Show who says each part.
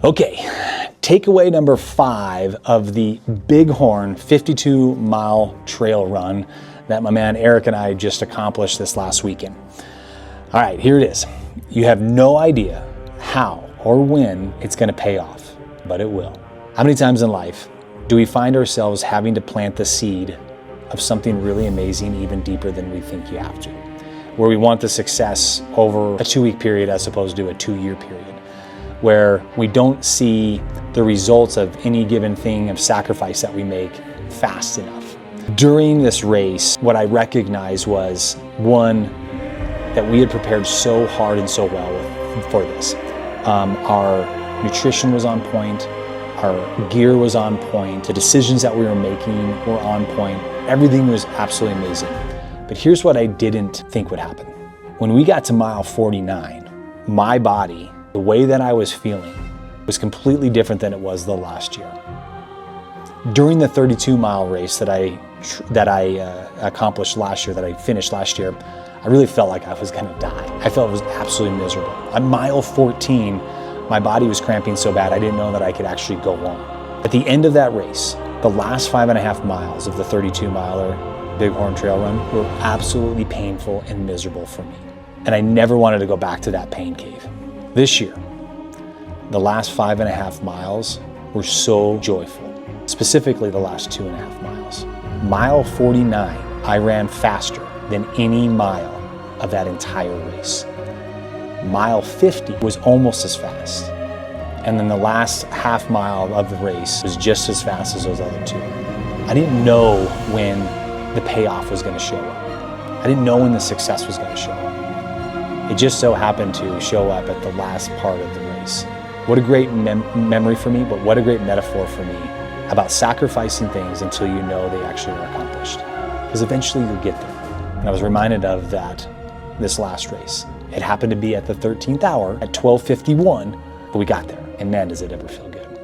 Speaker 1: Okay, takeaway number 5 of the Bighorn 52-mile trail run that my man Eric and I just accomplished this last weekend. All right, here it is. You have no idea how or when it's going to pay off, but it will. How many times in life do we find ourselves having to plant the seed of something really amazing even deeper than we think you have to? Where we want the success over a 2-week period as opposed to a 2-year period, where we don't see the results of any given thing of sacrifice that we make fast enough. During this race, what I recognized was, one, that we had prepared so hard and so well for this. Our nutrition was on point, our gear was on point, the decisions that we were making were on point, everything was absolutely amazing. But here's what I didn't think would happen. When we got to mile 49, my body, the way that I was feeling, was completely different than it was the last year. During the 32-mile race that I accomplished last year, that I finished last year, I really felt like I was gonna die. I felt it was absolutely miserable. At mile 14, my body was cramping so bad I didn't know that I could actually go on. At the end of that race, the last 5.5 miles of the 32-miler Bighorn Trail Run were absolutely painful and miserable for me. And I never wanted to go back to that pain cave. This year, the last 5.5 miles were so joyful, specifically the last 2.5 miles. Mile 49, I ran faster than any mile of that entire race. Mile 50 was almost as fast. And then the last half mile of the race was just as fast as those other two. I didn't know when the payoff was going to show up. I didn't know when the success was going to show up. It just so happened to show up at the last part of the race. What a great memory for me, but what a great metaphor for me about sacrificing things until you know they actually are accomplished. Because eventually you'll get there. And I was reminded of that this last race. It happened to be at the 13th hour at 12:51, but we got there. And man, does it ever feel good.